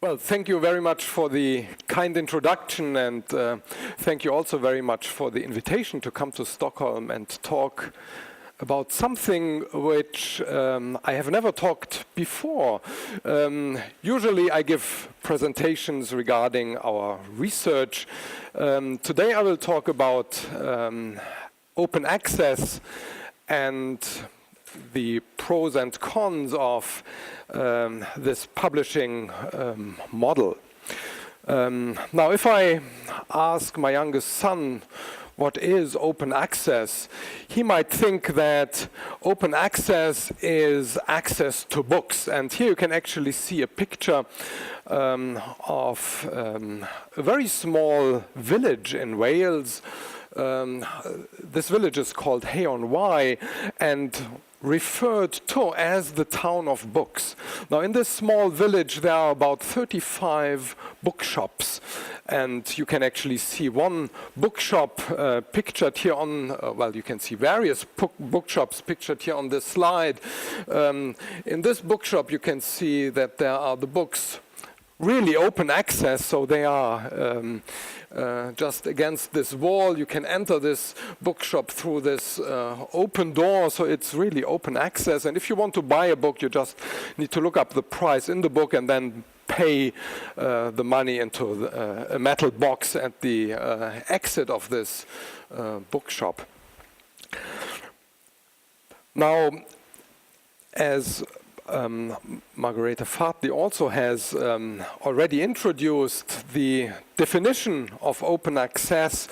Well, thank you very much for the kind introduction, and thank you also very much for the invitation to come to Stockholm and talk about something which I have never talked before. Usually I give presentations regarding our research. Today I will talk about open access and the pros and cons of this publishing model. Now, if I ask my youngest son what is open access, he might think that open access is access to books. And here you can actually see a picture of a very small village in Wales. This village is called Hay-on-Wye and referred to as the town of books. Now, in this small village there are about 35 bookshops, and you can actually see one bookshop pictured here on, well, you can see various bookshops pictured here on this slide. In this bookshop you can see that there are the books really open access, so they are just against this wall. You can enter this bookshop through this open door, so it's really open access. And if you want to buy a book, you just need to look up the price in the book and then pay the money into a metal box at the exit of this bookshop. Now, as Margareta Fartley also has already introduced, the definition of open access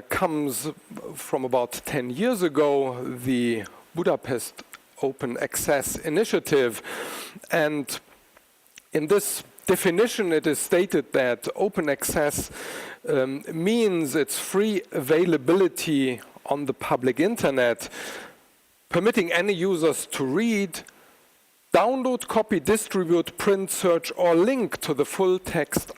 comes from about 10 years ago, the Budapest Open Access Initiative. And in this definition it is stated that open access means its free availability on the public internet, permitting any users to read, download, copy, distribute, print, search, or link to the full text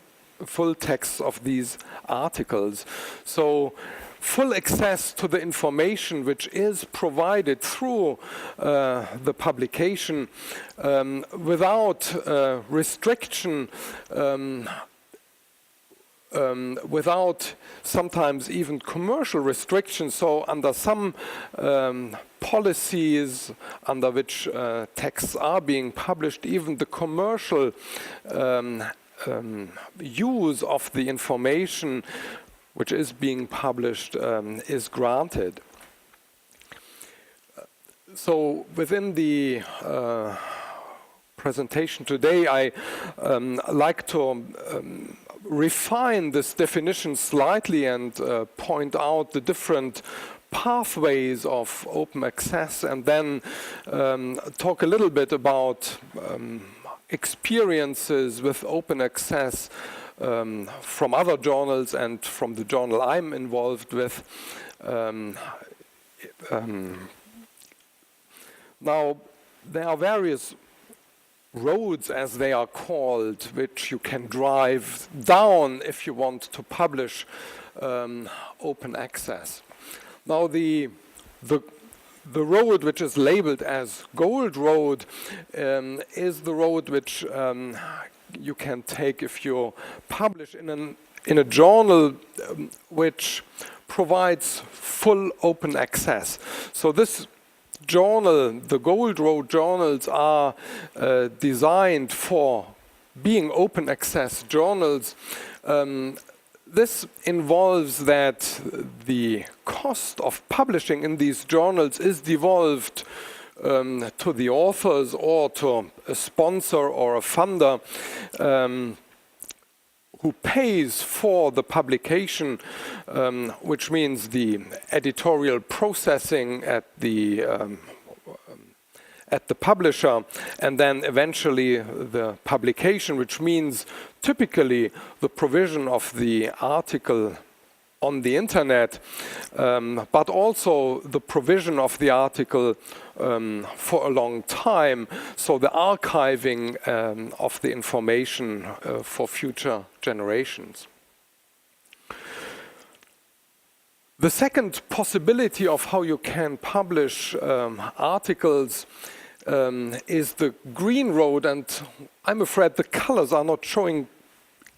of these articles. So full access to the information which is provided through the publication without restriction, without sometimes even commercial restrictions. So under some policies under which texts are being published, even the commercial use of the information which is being published is granted. So within the presentation today, I like to refine this definition slightly and point out the different pathways of open access, and then talk a little bit about experiences with open access from other journals and from the journal I'm involved with. Now, there are various roads, as they are called, which you can drive down if you want to publish open access. Now, the road which is labeled as Gold Road is the road which you can take if you publish in a journal which provides full open access. So this journal, the Gold Road journals, are designed for being open access journals. This involves that the cost of publishing in these journals is devolved to the authors or to a sponsor or a funder who pays for the publication, which means the editorial processing at the publisher, and then eventually the publication, which means typically the provision of the article on the internet, but also the provision of the article for a long time, so the archiving of the information for future generations. The second possibility of how you can publish articles is the green road, and I'm afraid the colors are not showing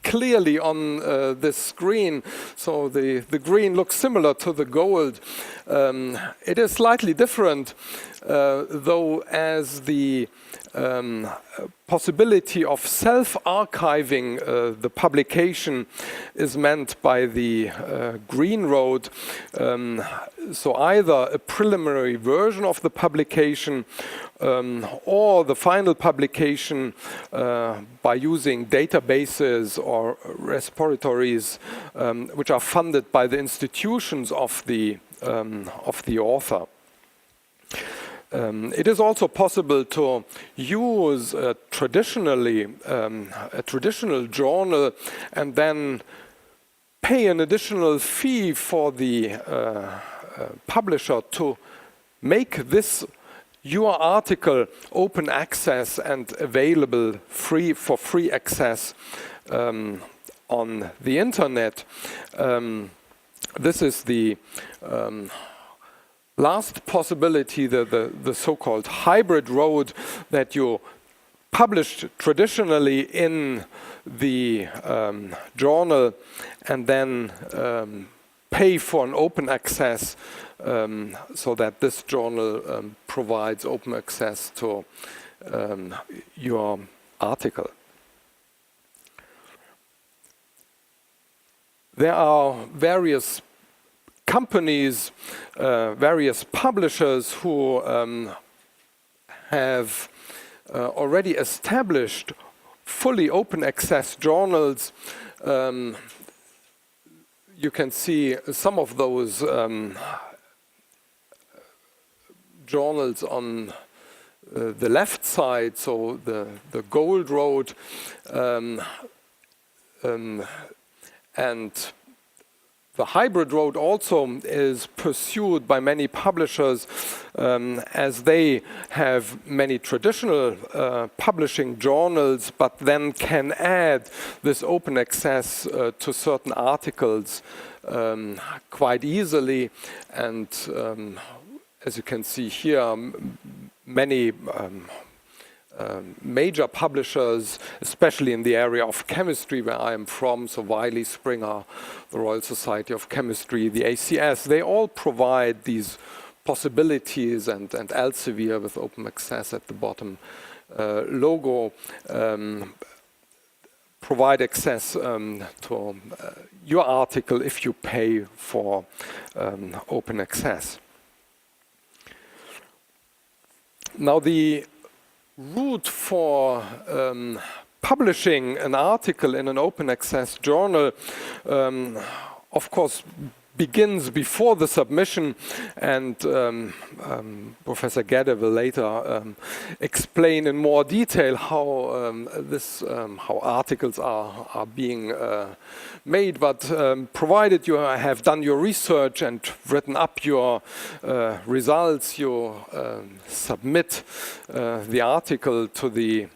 clearly on this screen, so the green looks similar to the gold. It is slightly different, though, as the possibility of self-archiving the publication is meant by the green road. So either a preliminary version of the publication or the final publication by using databases or repositories which are funded by the institutions of the author. It is also possible to use a traditional journal and then pay an additional fee for the publisher to make this your article open access and available for free access on the internet. This is the last possibility, the so-called hybrid road, that you published traditionally in the journal and then pay for an open access so that this journal provides open access to your article. There are various companies, various publishers who have already established fully open access journals. You can see some of those journals on the left side, so the Gold Road, and the hybrid road also is pursued by many publishers as they have many traditional publishing journals, but then can add this open access to certain articles quite easily. And as you can see here, many major publishers, especially in the area of chemistry where I am from, so Wiley, Springer, the Royal Society of Chemistry, the ACS, they all provide these possibilities, and Elsevier with open access at the bottom logo provide access to your article if you pay for open access. Now, the route for publishing an article in an open access journal, of course, begins before the submission, and Professor Gedde will later explain in more detail how how articles are being made. But provided you have done your research and written up your results, you submit the article to the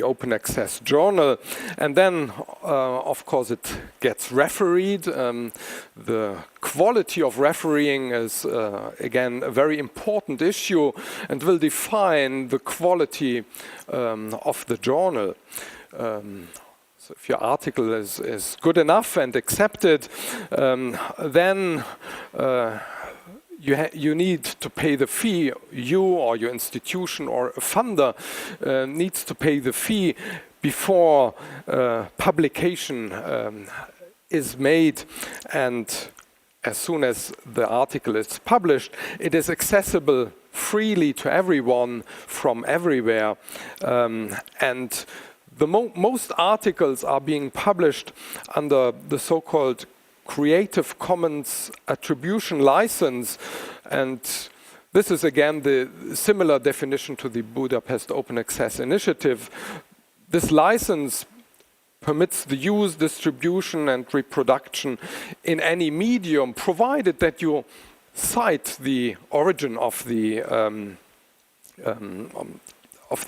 open access journal, and then of course it gets refereed. The quality of refereeing is again a very important issue and will define the quality of the journal. So if your article is good enough and accepted, then you need to pay the fee. You or your institution or a funder needs to pay the fee before publication is made, and as soon as the article is published, it is accessible freely to everyone from everywhere. And the most articles are being published under the so-called Creative Commons attribution license, and this is again the similar definition to the Budapest Open Access Initiative. This license permits the use, distribution and reproduction in any medium, provided that you cite the origin of the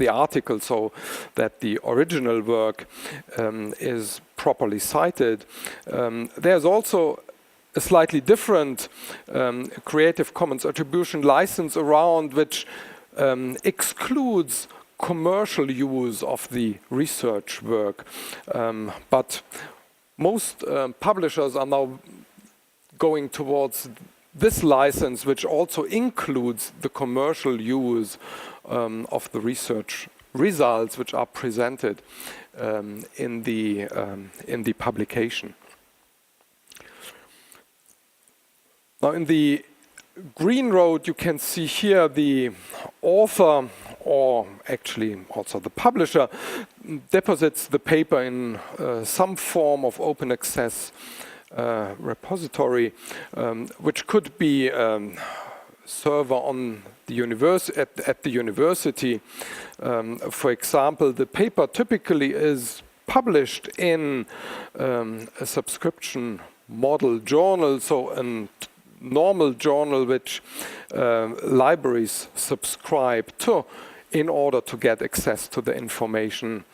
article, so that the original work is properly cited. There's also a slightly different Creative Commons attribution license around, which excludes commercial use of the research work. But most publishers are now going towards this license, which also includes the commercial use of the research results which are presented in the publication. Now, in the green road, you can see here the author, or actually also the publisher, deposits the paper in some form of open access repository, which could be server on the at the university. For example, the paper typically is published in a subscription model journal, so a normal journal which libraries subscribe to in order to get access to the information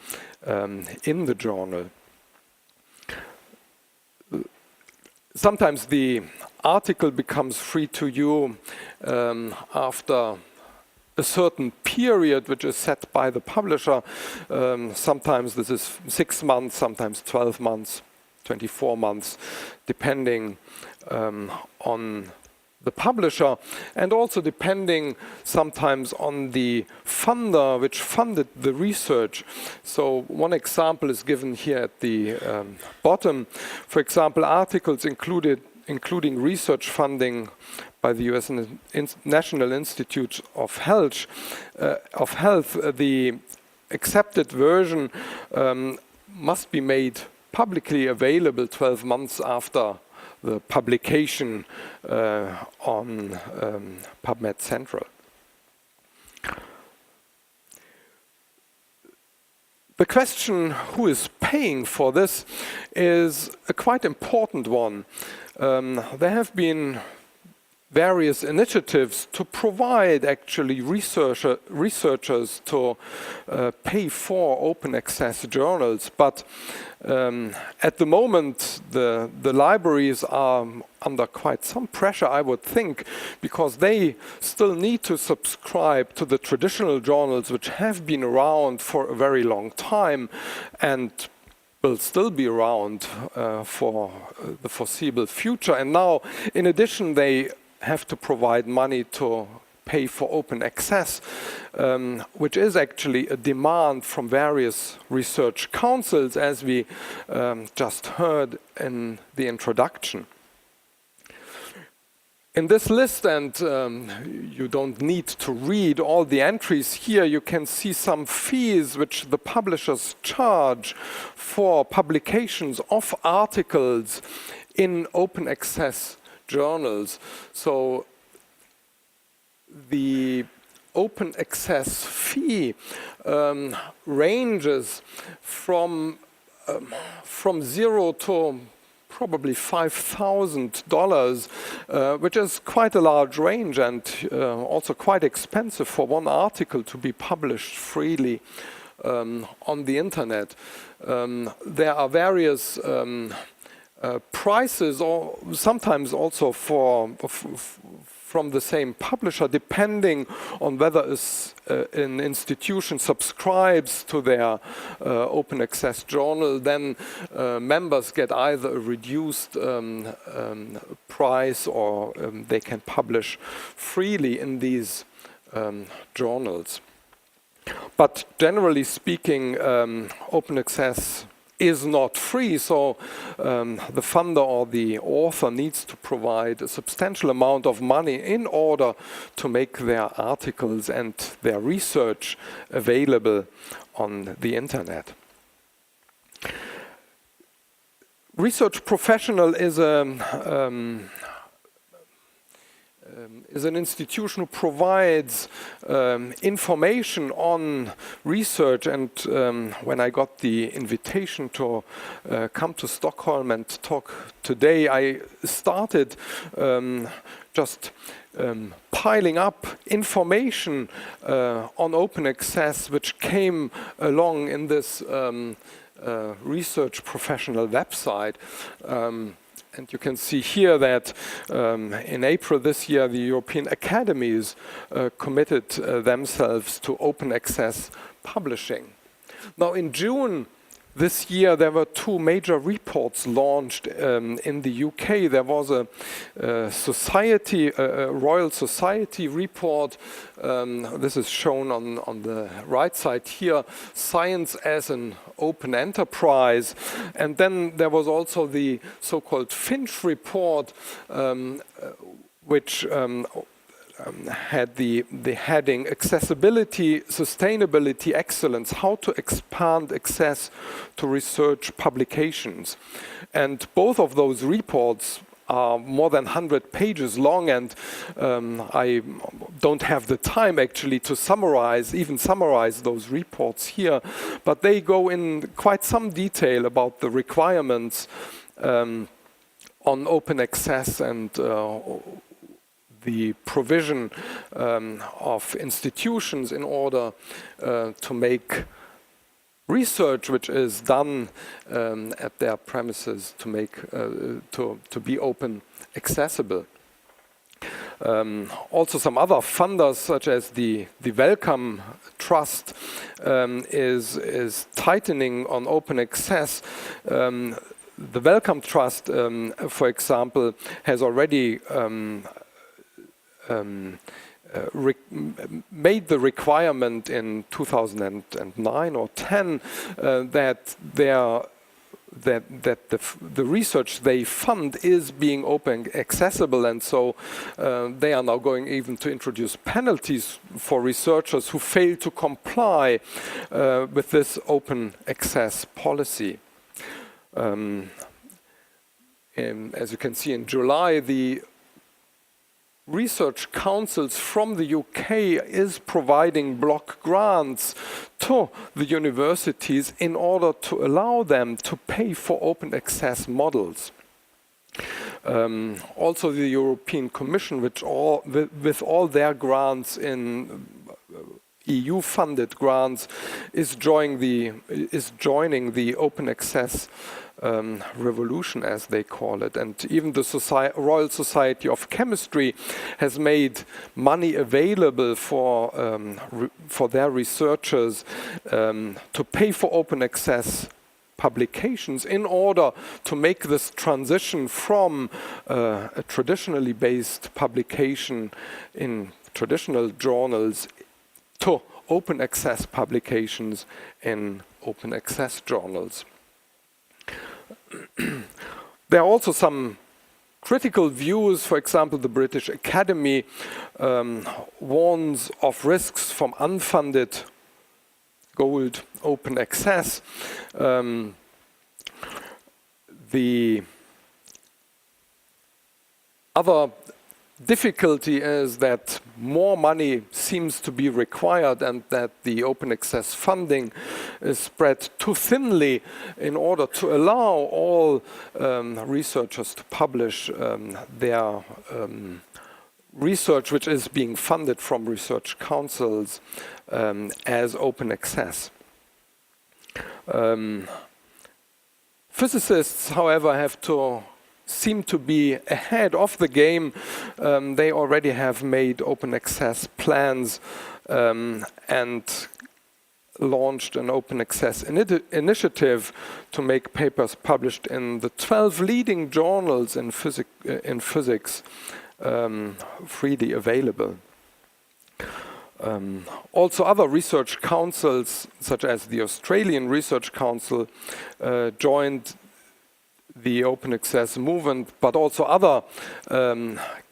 in the journal. Sometimes the article becomes free to you after a certain period which is set by the publisher. Sometimes this is 6 months, sometimes 12 months, 24 months, depending on the publisher, and also depending sometimes on the funder which funded the research. So one example is given here at the bottom. For example, articles including research funding by the US National Institute of Health, the accepted version must be made publicly available 12 months after the publication on PubMed Central. The question who is paying for this is a quite important one. There have been various initiatives to provide actually researchers to pay for open access journals, but at the moment the libraries are under quite some pressure, I would think, because they still need to subscribe to the traditional journals which have been around for a very long time and will still be around for the foreseeable future. And now, in addition, they have to provide money to pay for open access, which is actually a demand from various research councils, as we just heard in the introduction. In this list, and you don't need to read all the entries here, you can see some fees which the publishers charge for publications of articles in open access journals. So the open access fee ranges from $0 to probably $5,000, which is quite a large range, and also quite expensive for one article to be published freely on the internet. There are various prices, or sometimes also from the same publisher, depending on whether an institution subscribes to their open access journal. Then members get either a reduced price, or they can publish freely in these journals. But generally speaking, open access is not free, so the funder or the author needs to provide a substantial amount of money in order to make their articles and their research available on the internet. Research professional is an institution who provides information on research, and when I got the invitation to come to Stockholm and talk today, I started just piling up information on open access which came along in this research professional website. And you can see here that in April this year, the European academies committed themselves to open access publishing. Now in June this year, there were two major reports launched in the UK. There was a Royal Society report. This is shown on the right side here, Science as an Open Enterprise. And then there was also the so-called Finch report, which had the heading Accessibility, Sustainability, Excellence, How to Expand Access to Research Publications. And both of those reports are more than 100 pages long, and I don't have the time actually to summarize those reports here, but they go in quite some detail about the requirements on open access and the provision of institutions in order to make research which is done at their premises to make to be open accessible. Also some other funders such as the Wellcome Trust is tightening on open access. The Wellcome Trust, for example, has already made the requirement in 2009 or 10 that the research they fund is being open accessible, and so they are now going even to introduce penalties for researchers who fail to comply with this open access policy. As you can see, in July, the research councils from the UK is providing block grants to the universities in order to allow them to pay for open access models. Also the European Commission, with all their grants in EU-funded grants, is joining the open access revolution, as they call it. And even the Royal Society of Chemistry has made money available for their researchers to pay for open access publications in order to make this transition from a traditionally based publication in traditional journals to open access publications in open access journals. There are also some critical views. For example, the British Academy warns of risks from unfunded gold open access. The other difficulty is that more money seems to be required and that the open access funding is spread too thinly in order to allow all researchers to publish their research which is being funded from research councils as open access. Physicists, however, seem to be ahead of the game. They already have made open access plans and launched an open access initiative to make papers published in the 12 leading journals in physics freely available. Also other research councils, such as the Australian Research Council, joined the open access movement, but also other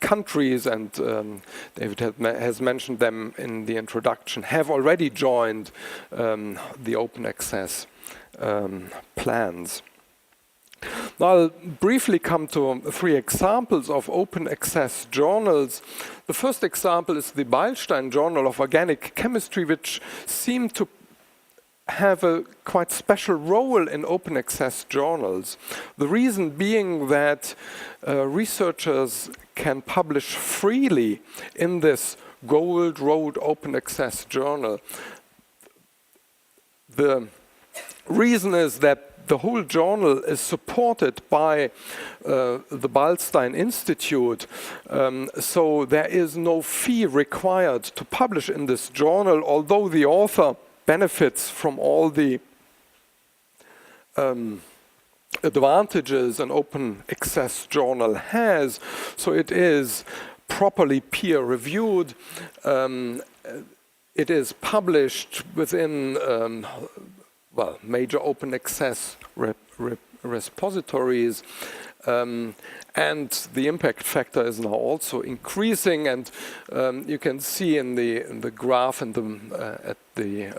countries, and David has mentioned them in the introduction, have already joined the open access plans. Now I'll briefly come to 3 examples of open access journals. The first example is the Beilstein Journal of Organic Chemistry, which seemed to have a quite special role in open access journals. The reason being that researchers can publish freely in this Gold Road open access journal. The reason is that the whole journal is supported by the Beilstein Institute, so there is no fee required to publish in this journal, although the author benefits from all the advantages an open access journal has. So it is properly peer-reviewed. It is published within major open access repositories, and the impact factor is now also increasing. And you can see in the graph at the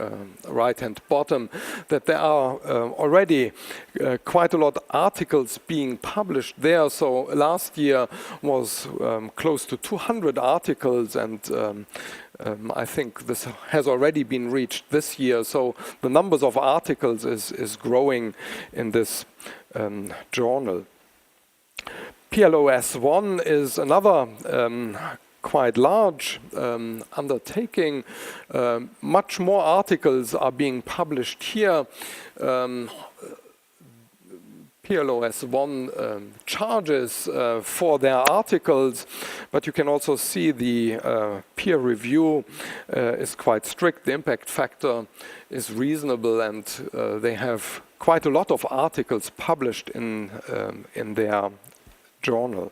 right-hand bottom that there are already quite a lot of articles being published there. So last year was close to 200 articles, and I think this has already been reached this year. So the numbers of articles is growing in this journal. PLOS1 is another quite large undertaking. Much more articles are being published here. PLOS1 charges for their articles, but you can also see the peer review is quite strict. The impact factor is reasonable, and they have quite a lot of articles published in their journal.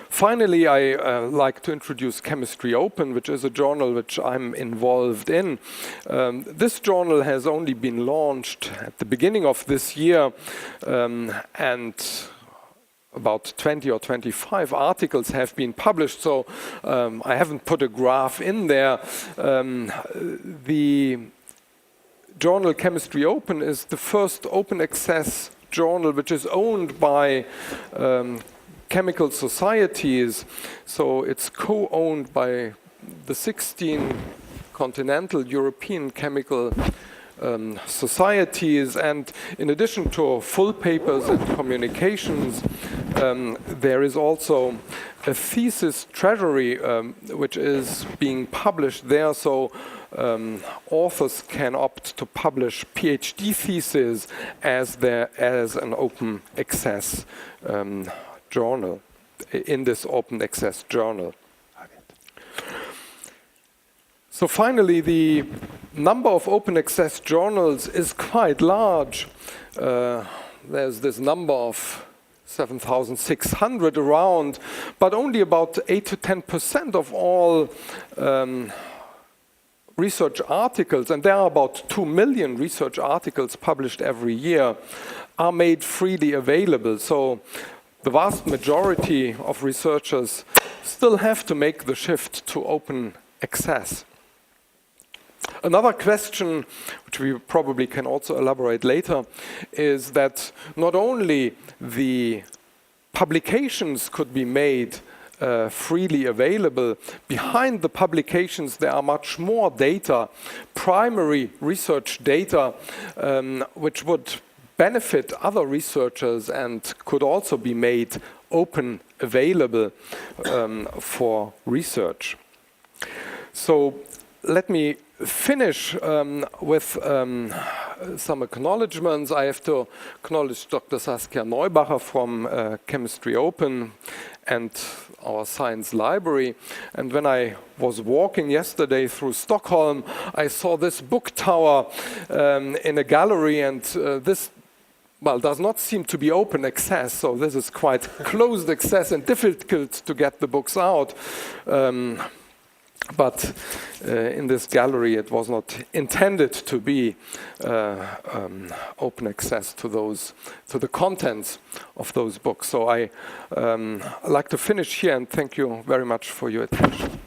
Finally, I like to introduce Chemistry Open, which is a journal which I'm involved in. This journal has only been launched at the beginning of this year, and about 20 or 25 articles have been published, so I haven't put a graph in there. The journal Chemistry Open is the first open access journal which is owned by chemical societies, so it's co-owned by the 16 continental European chemical societies, and in addition to full papers and communications, there is also a thesis treasury which is being published there, so authors can opt to publish PhD theses as an open access journal, in this open access journal. So finally, the number of open access journals is quite large. There's this number of 7,600 around, but only about 8 to 10% of all research articles, and there are about 2 million research articles published every year, are made freely available. So the vast majority of researchers still have to make the shift to open access. Another question, which we probably can also elaborate later, is that not only the publications could be made freely available, behind the publications there are much more data, primary research data, which would benefit other researchers and could also be made open available for research. So let me finish with some acknowledgements. I have to acknowledge Dr. Saskia Neubacher from Chemistry Open and our science library. And when I was walking yesterday through Stockholm, I saw this book tower in a gallery, and this does not seem to be open access, so this is quite closed access and difficult to get the books out. But in this gallery, it was not intended to be open access to the contents of those books. So I like to finish here and thank you very much for your attention.